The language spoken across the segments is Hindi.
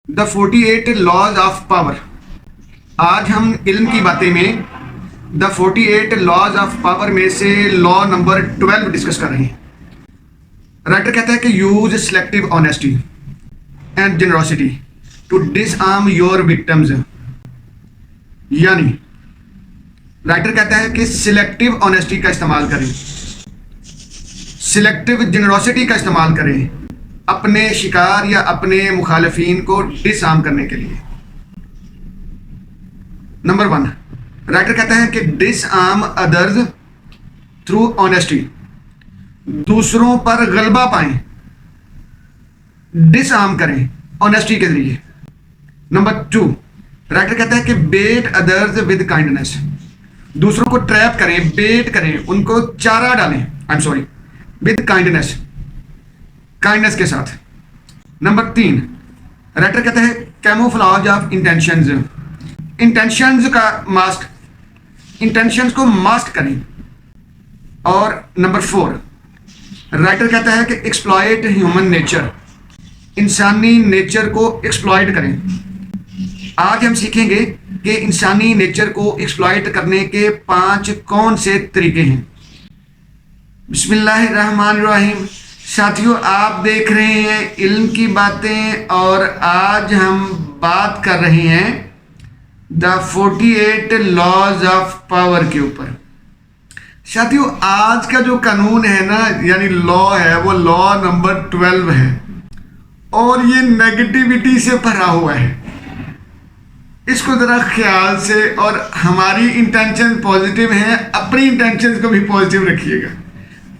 The 48 laws of power. आज हम इल्म की बातें में द 48 लॉज ऑफ पावर में से लॉ नंबर 12 डिस्कस कर रहे हैं। राइटर कहता है कि use selective honesty and generosity to disarm your victims. यानी राइटर कहता है कि सिलेक्टिव ऑनेस्टी का इस्तेमाल करें, सिलेक्टिव जेनरोसिटी का इस्तेमाल करें अपने शिकार या अपने मुखालिफिन को डिसआर्म करने के लिए। नंबर 1, राइटर कहता है कि डिसआर्म अदर्स थ्रू ऑनेस्टी, दूसरों पर गलबा पाएं, डिसआर्म करें ऑनेस्टी के जरिए। नंबर 2, राइटर कहता है कि बेट अदर्स विद काइंडनेस, दूसरों को ट्रैप करें, बेट करें, उनको चारा डालें, I am sorry, with kindness, kindness के साथ। नंबर 3, राइटर कहता है कैमोफ्लेज ऑफ इंटेंशंस, इंटेंशंस का मास्क, इंटेंशंस को मास्क करें। और नंबर 4, राइटर कहता है कि एक्सप्लॉइट ह्यूमन नेचर, इंसानी नेचर को एक्सप्लॉइट करें। आज हम सीखेंगे कि इंसानी नेचर को एक्सप्लॉइट करने के 5 कौन से तरीके हैं। बिस्मिल्लाहिर्रहमानिर्रहीम। साथियों, आप देख रहे हैं इल्म की बातें और आज हम बात कर रहे हैं द 48 लॉज ऑफ पावर के ऊपर। साथियों, आज का जो कानून है ना, यानी लॉ है, वो लॉ नंबर 12 है और ये नेगेटिविटी से भरा हुआ है। इसको ज़रा ख्याल से, और हमारी इंटेंशन पॉजिटिव है, अपनी इंटेंशन को भी पॉजिटिव रखिएगा।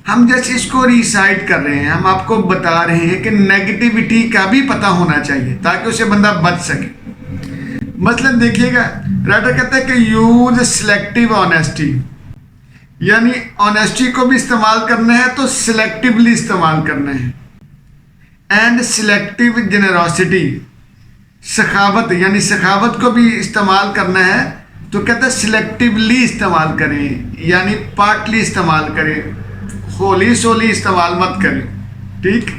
हम जैसे इसको रिसाइट कर रहे हैं, हम आपको बता रहे हैं कि नेगेटिविटी का भी पता होना चाहिए ताकि उसे बंदा बच सके। मसलन देखिएगा, राइटर कहता है कि यूज सिलेक्टिव ऑनेस्टी, यानी ऑनेस्टी को भी इस्तेमाल करना है तो सिलेक्टिवली इस्तेमाल करना है। एंड सिलेक्टिव जेनरोसिटी, सखावत, यानी सखावत को भी इस्तेमाल करना है तो कहता है सिलेक्टिवली इस्तेमाल करें, यानी पार्टली इस्तेमाल करें, होली सोली इस्तेमाल मत करें। ठीक।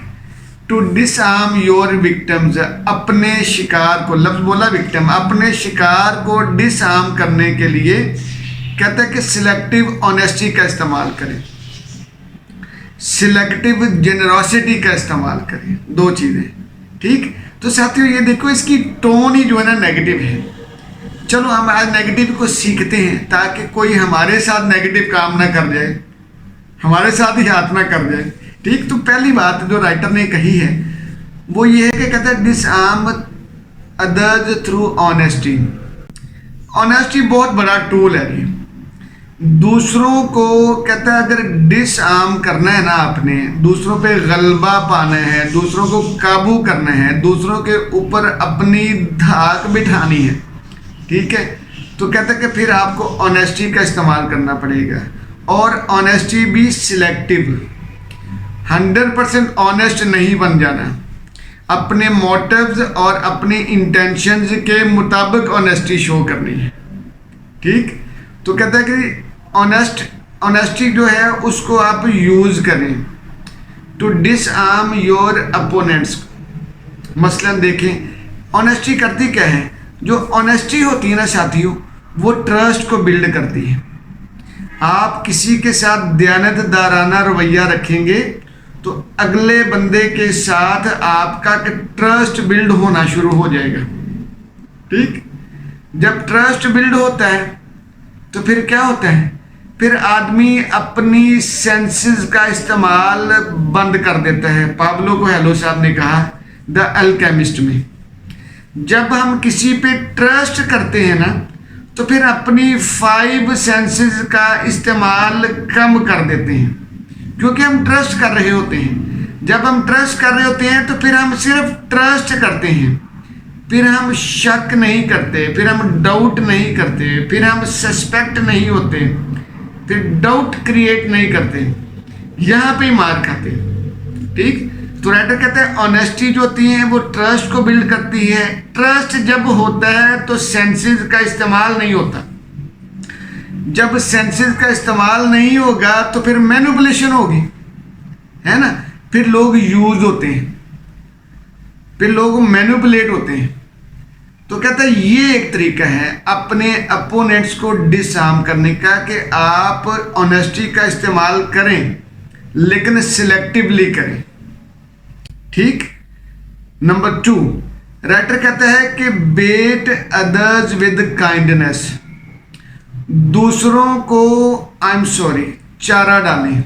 टू डिसआर्म योर विक्टिम्स, अपने शिकार को, लफ्ज बोला विक्टिम, अपने शिकार को डिसआर्म करने के लिए कहता है कि सिलेक्टिव ऑनेस्टी का इस्तेमाल करें, सिलेक्टिव जेनरोसिटी का इस्तेमाल करें, 2 चीज़ें। ठीक। तो साथियों, ये देखो, इसकी टोन ही जो है ना नेगेटिव है। चलो हम आज नेगेटिव को सीखते हैं ताकि कोई हमारे साथ नेगेटिव काम ना कर जाए, हमारे साथ ही हाथ ना कर जाए। ठीक। तो पहली बात जो राइटर ने कही है वो ये है कि कहता है disarm others through honesty. Honesty बहुत बड़ा टूल है ये। दूसरों को कहता है अगर डिसआर्म करना है ना, आपने दूसरों पे गलबा पाना है, दूसरों को काबू करना है, दूसरों के ऊपर अपनी धाक बिठानी है, ठीक है, तो कहता है कि फिर आपको ऑनेस्टी का इस्तेमाल करना पड़ेगा। और ऑनेस्टी भी सिलेक्टिव, 100% ऑनेस्ट नहीं बन जाना, अपने मोटिव्स और अपने इंटेंशंस के मुताबिक ऑनेस्टी शो करनी है। ठीक। तो कहता है कि ऑनेस्टी जो है उसको आप यूज करें टू डिसआर्म योर अपोनेंट्स। मसलन देखें, ऑनेस्टी करती क्या है? जो ऑनेस्टी होती है ना साथियों, वो ट्रस्ट को बिल्ड करती है। आप किसी के साथ दयानतदाराना रवैया रखेंगे तो अगले बंदे के साथ आपका ट्रस्ट बिल्ड होना शुरू हो जाएगा। ठीक। जब ट्रस्ट बिल्ड होता है तो फिर क्या होता है? फिर आदमी अपनी सेंसेस का इस्तेमाल बंद कर देता है। पाब्लो कोएल्हो साहब ने कहा द अल्केमिस्ट में, जब हम किसी पे ट्रस्ट करते हैं ना तो फिर अपनी 5 सेंसेस का इस्तेमाल कम कर देते हैं, क्योंकि हम ट्रस्ट कर रहे होते हैं। जब हम ट्रस्ट कर रहे होते हैं तो फिर हम सिर्फ ट्रस्ट करते हैं, फिर हम शक नहीं करते, फिर हम डाउट नहीं करते, फिर हम सस्पेक्ट नहीं होते, फिर डाउट क्रिएट नहीं करते, यहाँ पे ही मार खाते। ठीक। तो राइटर कहते हैं ऑनेस्टी जो होती है वो ट्रस्ट को बिल्ड करती है। ट्रस्ट जब होता है तो सेंसेस का इस्तेमाल नहीं होता, जब सेंसेस का इस्तेमाल नहीं होगा तो फिर मैनिपुलेशन होगी, है ना, फिर लोग यूज होते हैं, फिर लोग मैनिपुलेट होते हैं। तो कहता है ये एक तरीका है अपने अपोनेंट्स को डिसआर्म करने का कि आप ऑनेस्टी का इस्तेमाल करें लेकिन सिलेक्टिवली करें। ठीक। नंबर 2, राइटर कहता है कि बेट अदर्स विद काइंडनेस, दूसरों को आई एम सॉरी चारा डालें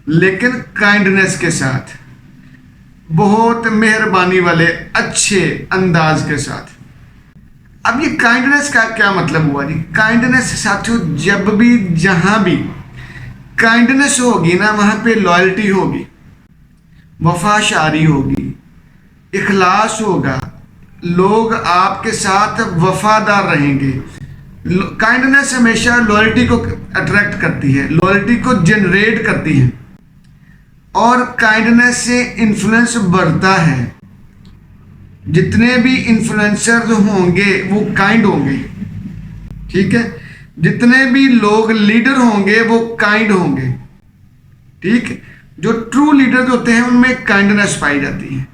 लेकिन काइंडनेस के साथ, बहुत मेहरबानी वाले अच्छे अंदाज के साथ। अब ये काइंडनेस का क्या मतलब हुआ जी? काइंडनेस साथियों, जब भी जहां भी काइंडनेस होगी ना वहां पे लॉयल्टी होगी, वफाशारी होगी, इखलास होगा, लोग आपके साथ वफादार रहेंगे। काइंडनेस हमेशा लॉयल्टी को अट्रैक्ट करती है, लॉयल्टी को जनरेट करती है और काइंडनेस से इन्फ्लुएंस बढ़ता है। जितने भी इन्फ्लुएंसर होंगे वो काइंड होंगे। ठीक है। जितने भी लोग लीडर होंगे वो काइंड होंगे। ठीक। जो ट्रू लीडर होते हैं उनमें काइंडनेस पाई जाती है,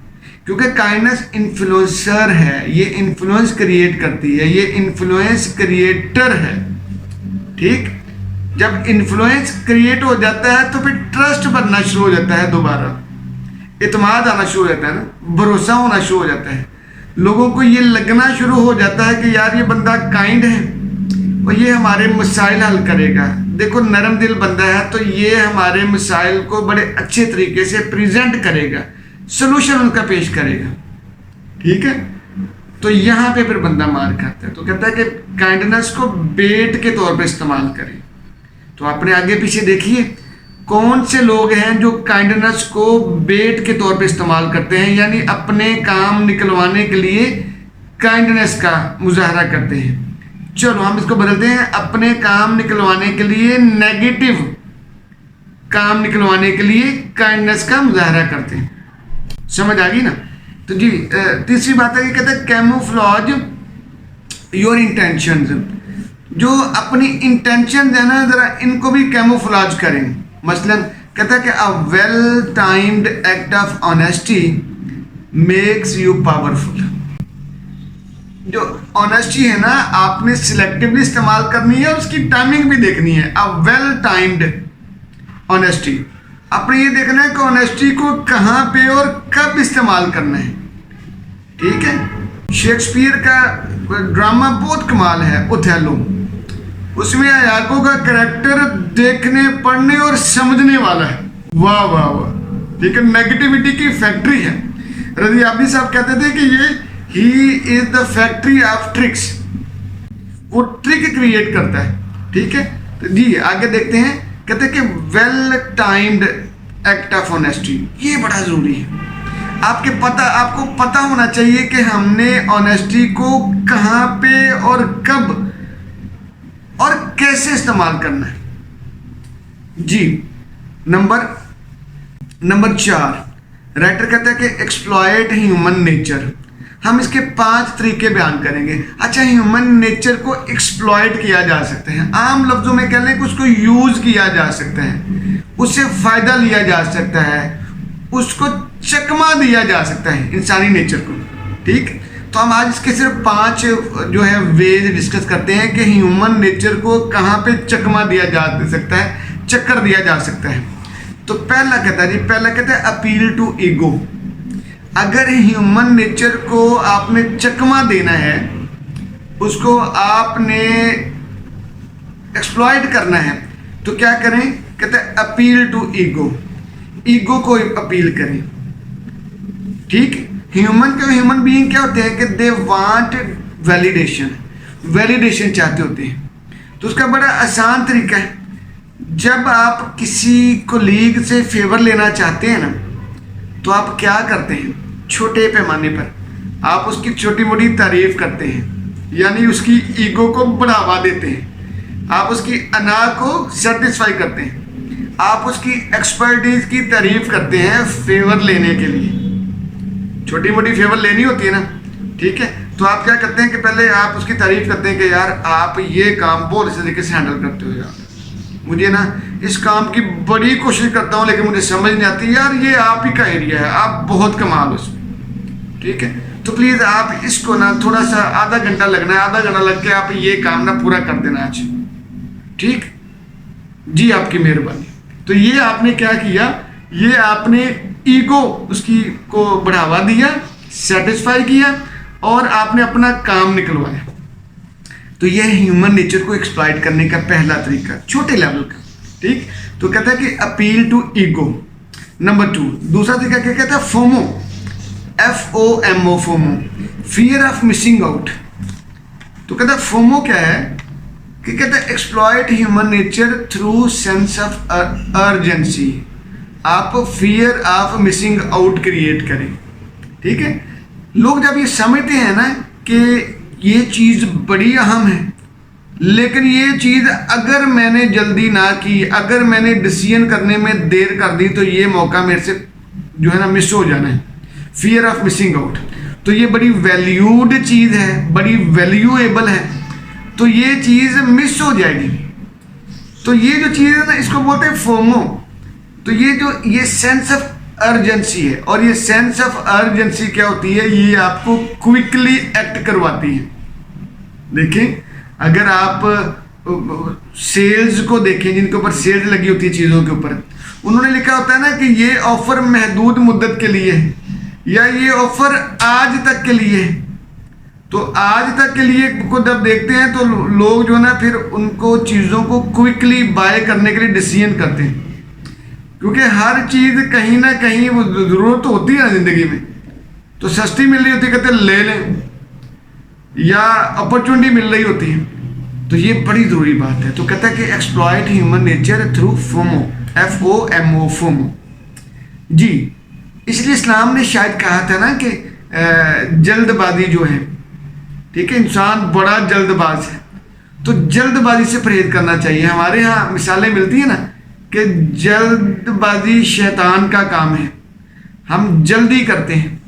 क्योंकि काइंडनेस इन्फ्लुएंसर है, ये इन्फ्लुएंस क्रिएट करती है, ये इन्फ्लुएंस क्रिएटर है। ठीक। जब इन्फ्लुएंस क्रिएट हो जाता है तो फिर ट्रस्ट बनना शुरू हो जाता है, दोबारा इत्मीनान आना शुरू हो जाता है ना, भरोसा होना शुरू हो जाता है। लोगों को ये लगना शुरू हो जाता है कि यार ये बंदा काइंड है और ये हमारे मसाइल हल करेगा। देखो नरम दिल बंदा है तो ये हमारे मसाइल को बड़े अच्छे तरीके से प्रेजेंट करेगा, सोल्यूशन उनका पेश करेगा। ठीक है। तो यहाँ पे फिर बंदा मार खाता है। तो कहता है कि काइंडनेस को बेट के तौर पे इस्तेमाल करें। तो अपने आगे पीछे देखिए कौन से लोग हैं जो काइंडनेस को बेट के तौर पे इस्तेमाल करते हैं, यानी अपने काम निकलवाने के लिए काइंडनेस का मुजाहरा करते हैं। चलो हम इसको बदलते हैं, अपने काम निकलवाने के लिए, नेगेटिव काम निकलवाने के लिए काइंडनेस का मुजाहरा करते हैं। समझ आ गई ना? तो जी तीसरी बात है कि कहते हैं कैमोफ्लॉज योर इंटेंशंस, जो अपनी इंटेंशन है ना जरा इनको भी कैमोफ्लॉज करें। मसलन कहता है कि a well timed act of honesty makes you powerful. जो ऑनेस्टी है ना आपने सिलेक्टिवली इस्तेमाल करनी है और उसकी टाइमिंग भी देखनी है। अ वेल टाइम्ड ऑनेस्टी, आपने ये देखना है कि ऑनेस्टी को कहाँ पे और कब इस्तेमाल करना है। ठीक है। शेक्सपियर का ड्रामा बहुत कमाल है ओथेलो, उसमें याको का करैक्टर देखने पढ़ने और समझने वाला है। वाह वाह वाह। ठीक है। नेगेटिविटी की फैक्ट्री है। रज़ियाबी साहब कहते थे कि ये he is the factory of tricks, वो ट्रिक क्रिएट करता है। ठीक है। तो जी आगे देखते हैं। कहते हैं कि well timed act of honesty, ये बड़ा जरूरी है। आपको पता होना चाहिए कि हमने ऑनेस्टी को कहाँ पे और कब और कैसे इस्तेमाल करना है। जी नंबर 4, राइटर कहता है कि एक्सप्लॉयट ह्यूमन नेचर। हम इसके 5 तरीके बयान करेंगे। अच्छा, ह्यूमन नेचर को एक्सप्लॉयट किया जा सकता है, आम लफ्जों में कह लें कि उसको यूज किया जा सकता है, उससे फायदा लिया जा सकता है, उसको चकमा दिया जा सकता है इंसानी नेचर को। ठीक। तो हम आज इसके सिर्फ 5 जो है वेज डिस्कस करते हैं कि ह्यूमन नेचर को कहाँ पे चकमा दिया जा सकता है, चक्कर दिया जा सकता है। तो पहला कहता है अपील टू ईगो। अगर ह्यूमन नेचर को आपने चकमा देना है, उसको आपने एक्सप्लॉइट करना है, तो क्या करें? कहते हैं अपील टू ईगो, ईगो को अपील करें। ठीक। ह्यूमन बीइंग क्या होते हैं कि दे वांट वैलिडेशन चाहते होते हैं। तो उसका बड़ा आसान तरीका है, जब आप किसी कोलीग से फेवर लेना चाहते हैं ना, तो आप क्या करते हैं? छोटे पैमाने पर आप उसकी छोटी मोटी तारीफ करते हैं, यानी उसकी ईगो को बढ़ावा देते हैं, आप उसकी अना को सेटिस्फाई करते हैं, आप उसकी एक्सपर्टीज की तारीफ करते हैं फेवर लेने के लिए। छोटी मोटी फेवर लेनी होती है ना। ठीक है। तो आप क्या करते हैं कि पहले आप उसकी तारीफ करते हैं कि यार आप ये काम बहुत अच्छे तरीके से हैंडल करते हो, यार मुझे ना इस काम की बड़ी कोशिश करता हूँ लेकिन मुझे समझ नहीं आती, यार ये आप ही का एरिया है, आप बहुत कमाल हो उसमें। ठीक है। तो प्लीज़ आप इसको ना थोड़ा सा आधा घंटा लगना है, आधा घंटा लग के आप ये काम ना पूरा कर देना आज, ठीक जी, आपकी मेहरबानी। तो ये आपने क्या किया, ये आपने ईगो उसकी को बढ़ावा दिया, सेटिस्फाई किया और आपने अपना काम निकलवाया। तो ये ह्यूमन नेचर को एक्सप्लॉइट करने का पहला तरीका, छोटे लेवल का, ठीक। तो कहता है कि अपील टू ईगो। नंबर 2, दूसरा तरीका क्या कहता है, FOMO, FOMO, FOMO, fear of missing out. तो कहता है फोमो क्या है कि कहता है exploit human nature through sense of urgency. आप fear of missing out create करें, ठीक है। लोग जब ये समझते हैं ना कि ये चीज़ बड़ी अहम है, लेकिन ये चीज़ अगर मैंने जल्दी ना की, अगर मैंने डिसीजन करने में देर कर दी, तो ये मौका मेरे से जो है ना मिस हो जाना है, फियर ऑफ मिसिंग आउट। तो ये बड़ी वैल्यूड चीज़ है, बड़ी वैल्यूएबल है, तो ये चीज़ मिस हो जाएगी। तो ये जो चीज़ है ना, इसको बोलते हैं फोमो। तो ये सेंस ऑफ अर्जेंसी है, और ये सेंस ऑफ अर्जेंसी क्या होती है, ये आपको क्विकली एक्ट करवाती है। देखिए, अगर आप सेल्स को देखें, जिनके ऊपर सेल्स लगी होती है चीज़ों के ऊपर, उन्होंने लिखा होता है ना कि ये ऑफर महदूद मुद्दत के लिए है, या ये ऑफर आज तक के लिए है। तो आज तक के लिए को जब देखते हैं तो लोग जो है ना फिर उनको चीज़ों को क्विकली बाय करने के लिए डिसीजन करते हैं, क्योंकि हर चीज़ कहीं ना कहीं वो ज़रूरत तो होती है ना ज़िंदगी में, तो सस्ती मिल रही होती है, कहते हैं ले लें, या अपॉर्चुनिटी मिल रही होती है। तो ये बड़ी ज़रूरी बात है। तो कहता है कि exploit human nature through FOMO, FOMO, FOMO जी। इसलिए इस्लाम ने शायद कहा था ना कि जल्दबाजी जो है, ठीक है, इंसान बड़ा जल्दबाज है, तो जल्दबाजी से परहेज करना चाहिए। हमारे यहाँ मिसालें मिलती है ना कि जल्दबाजी शैतान का काम है, हम जल्दी करते हैं,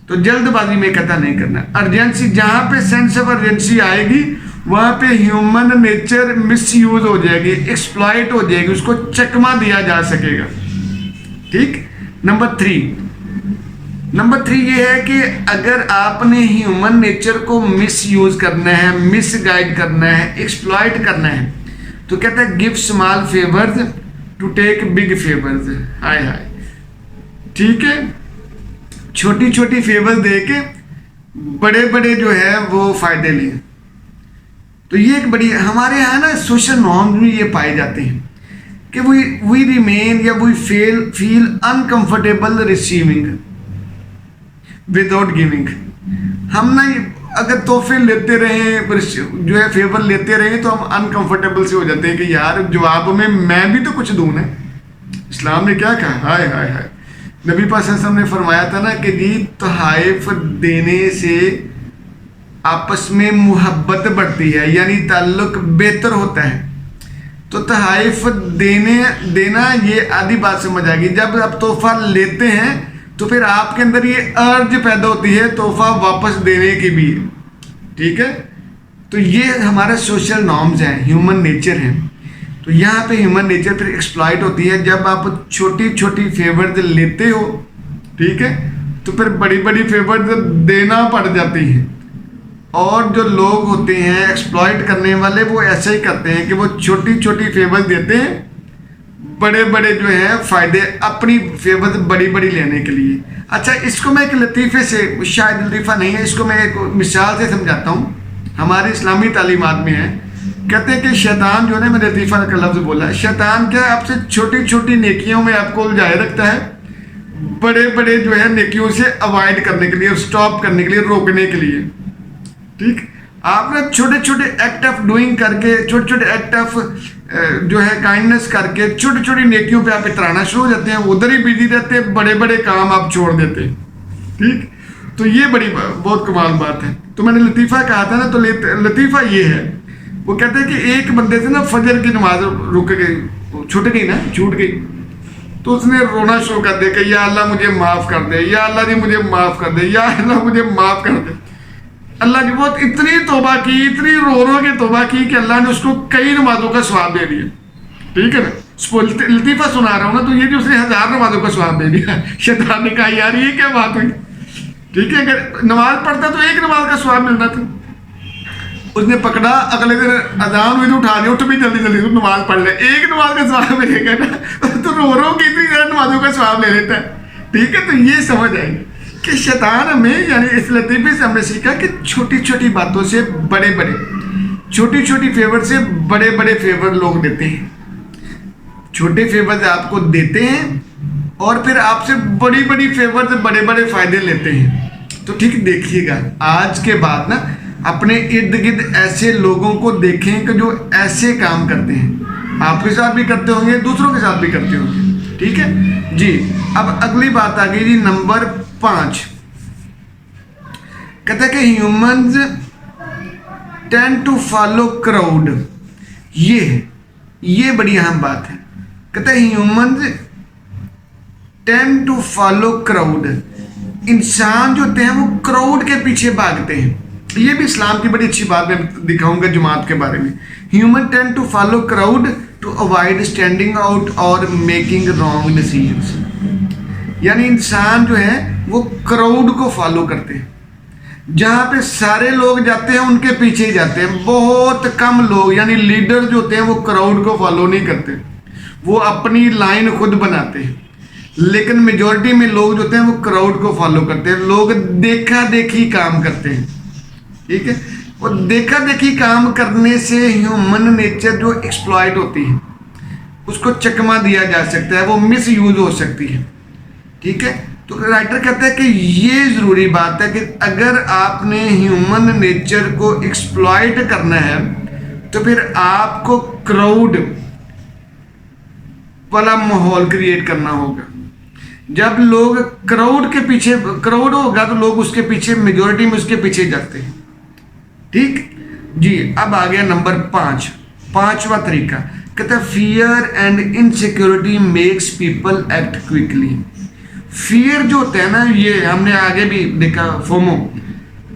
तो जल्दबाजी में कहता नहीं करना। अर्जेंसी, जहाँ पे सेंस ऑफ अर्जेंसी आएगी वहाँ पे ह्यूमन नेचर मिसयूज हो जाएगी, एक्सप्लॉइट हो जाएगी, उसको चकमा दिया जा सकेगा, ठीक। नंबर 3 ये है कि अगर आपने ह्यूमन नेचर को मिसयूज करना है, मिसगाइड करना है, एक्सप्लॉइट करना है, तो कहता है give small favours to take big favours. हाय हाय, ठीक है, छोटी छोटी फेवर्स दे के बड़े बड़े जो है वो फायदे लिए। तो ये एक बड़ी, हमारे यहाँ ना सोशल नॉर्म्स में ये पाए जाते हैं कि वी रिमेन या we feel uncomfortable receiving without giving. हम ना अगर तोहफे लेते रहें, जो है फेवर लेते रहें, तो हम अनकंफर्टेबल से हो जाते हैं कि यार जवाब में मैं भी तो कुछ दूँ ना। इस्लाम ने क्या कहा, हाय हाय हाय, नबी पाक सल्लल्लाहु अलैहि वसल्लम ने फरमाया था ना कि जी तोहफ़ देने से आपस में मुहब्बत बढ़ती है, यानी ताल्लुक बेहतर होता है। तो तोहफ़ देना ये आधी बात समझ आ गई। जब आप तोहफा लेते हैं तो फिर आपके अंदर ये अर्ज पैदा होती है तोहफा वापस देने की भी, ठीक है। तो ये हमारा सोशल नॉर्म्स हैं, ह्यूमन नेचर है। तो यहाँ पे ह्यूमन नेचर फिर एक्सप्लॉइट होती है जब आप छोटी छोटी फेवर्स लेते हो, ठीक है, तो फिर बड़ी बड़ी फेवर्स देना पड़ जाती है। और जो लोग होते हैं एक्सप्लॉइट करने वाले, वो ऐसा ही करते हैं कि वो छोटी छोटी फेवर्स देते हैं, बड़े बड़े जो हैं फ़ायदे अपनी फेवर्स बड़ी बड़ी लेने के लिए। अच्छा, इसको मैं एक लतीफ़े से, शायद लतीफ़ा नहीं है, इसको मैं एक मिसाल से समझाता हूँ। हमारी इस्लामी तालीमात में है, कहते हैं कि शैतान जो है, मैंने लतीफ़ा का लफ्ज़ बोला है, शैतान क्या आपसे छोटी छोटी नेकियों में आपको उलझाए रखता है, बड़े बड़े जो है नेकियों से अवॉइड करने के लिए, स्टॉप करने के लिए, रोकने के लिए, ठीक। आपने छोटे छोटे एक्ट ऑफ डूइंग करके, छोटे छोटे एक्ट ऑफ जो है काइंडनेस करके, छोटी छोटी नेकियों पे आप इतराना शुरू हो जाते हैं, उधर ही बिजी रहते हैं, बड़े बड़े काम आप छोड़ देते हैं, ठीक। तो ये बड़ी बहुत कमाल बात है। तो मैंने लतीफ़ा कहा था ना, तो लतीफ़ा ये है, वो कहते हैं कि एक बंदे से ना फजर की नमाज रुक गई, छूट गई, तो उसने रोना शुरू कर दिया कि या अल्लाह मुझे माफ़ कर दे, या अल्लाह जी मुझे माफ़ कर दे, या अल्लाह मुझे माफ़ कर दे। अल्लाह की बहुत इतनी तौबा की, इतनी रो के तौबा की कि अल्लाह ने उसको कई नमाजों का स्वाब दे दिया, ठीक है ना। लतीफ़ा सुना रहा हूँ ना, तो ये जो उसने 1000 नमाजों का स्वाब दे दिया। शैतान ने कहा यार ये क्या बात हुई, ठीक है, अगर नमाज पढ़ता तो एक नमाज का स्वाब मिलना था। उसने पकड़ा, अगले दिन अजान हुई तो उठा लिया, उठ भी जल्दी जल्दी, तू नमाज पढ़ ले, एक नमाज का स्वाब मिलेगा ना, तो रो रो के इतनी सारी नमाजों का स्वाब ले लेता है। ठीक है, तो ये समझ आएगी कि शैतान हमें, यानी इस लतीफ़े से हमने सीखा कि छोटी छोटी बातों से बड़े बड़े, छोटी छोटी फेवर से बड़े बड़े फेवर लोग देते हैं। छोटे फेवर आपको देते हैं और फिर आपसे बड़ी बड़ी फेवर से बड़े बड़े फायदे लेते हैं। तो ठीक देखिएगा, आज के बाद ना अपने इर्द गिर्द ऐसे लोगों को देखें कि जो ऐसे काम करते हैं, आपके साथ भी करते होंगे, दूसरों के साथ भी करते होंगे। ठीक है जी। अब अगली बात आ गई जी, नंबर 5। कहता है कि humans tend to follow crowd. ये बड़ी अहम बात है। कहता है humans tend to follow crowd. इंसान जो होते हैं वो क्राउड के पीछे भागते हैं। ये भी इस्लाम की बड़ी अच्छी बात मैं दिखाऊंगा जमात के बारे में। Human tend to follow crowd to avoid standing out और मेकिंग रॉन्ग डिसीजंस। यानी इंसान जो है वो क्राउड को फॉलो करते हैं। जहाँ पे सारे लोग जाते हैं उनके पीछे ही जाते हैं। बहुत कम लोग, यानी लीडर जो होते हैं वो क्राउड को फॉलो नहीं करते, वो अपनी लाइन खुद बनाते हैं। लेकिन मेजॉरिटी में लोग जो होते हैं वो क्राउड को फॉलो करते हैं। लोग देखा देखी काम करते हैं। ठीक है, और देखा देखी काम करने से ह्यूमन नेचर जो एक्सप्लॉइट होती है उसको चकमा दिया जा सकता है, वो मिस यूज हो सकती है। ठीक है, तो राइटर कहता है कि ये ज़रूरी बात है कि अगर आपने ह्यूमन नेचर को एक्सप्लॉइट करना है तो फिर आपको क्राउड वाला माहौल क्रिएट करना होगा। जब लोग क्राउड के पीछे, क्राउड होगा तो लोग उसके पीछे, मेजॉरिटी में उसके पीछे जाते हैं। ठीक जी। अब आ गया नंबर 5, पांचवा तरीका। कहता है fear and insecurity makes people act quickly. Fear जो होता है ना, ये हमने आगे भी देखा, फोमो।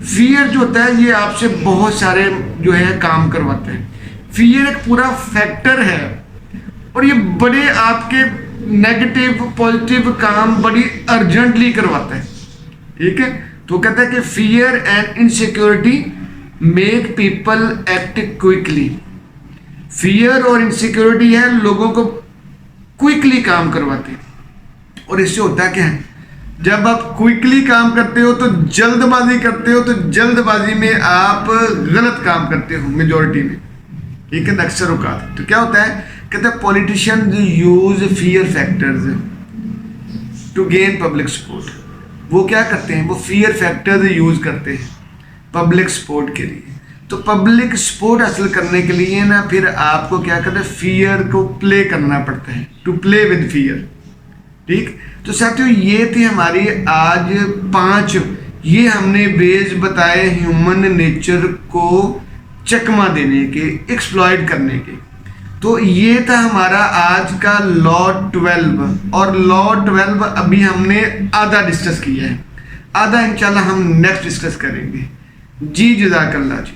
फियर जो होता है ये आपसे बहुत सारे जो है काम करवाते हैं। फियर एक पूरा फैक्टर है और ये बड़े आपके नेगेटिव पॉजिटिव काम बड़ी अर्जेंटली करवाता है। ठीक है, तो कहता है कि fear and insecurity make people act quickly. Fear और इनसिक्योरिटी है लोगों को क्विकली काम करवाते हैं। और इससे होता क्या है, जब आप क्विकली काम करते हो तो जल्दबाजी करते हो, तो जल्दबाजी में आप गलत काम करते हो मेजॉरिटी में। ठीक है, अक्सर औकात। तो क्या होता है, कहते हैं politician use fear factors to gain public support. वो क्या करते हैं, वो फियर फैक्टर्स यूज करते हैं पब्लिक सपोर्ट के लिए। तो पब्लिक सपोर्ट हासिल करने के लिए ना फिर आपको क्या करना है, फियर को प्ले करना पड़ता है, टू प्ले विद फियर। ठीक, तो साथियों ये थे हमारी आज 5 ये हमने वेज बताए ह्यूमन नेचर को चकमा देने के, एक्सप्लॉइट करने के। तो ये था हमारा आज का लॉ 12। और लॉ 12 अभी हमने आधा डिस्कस किया है, आधा इंशाल्लाह हम नेक्स्ट डिस्कस करेंगे। जी जज़ाकल्लाह जी।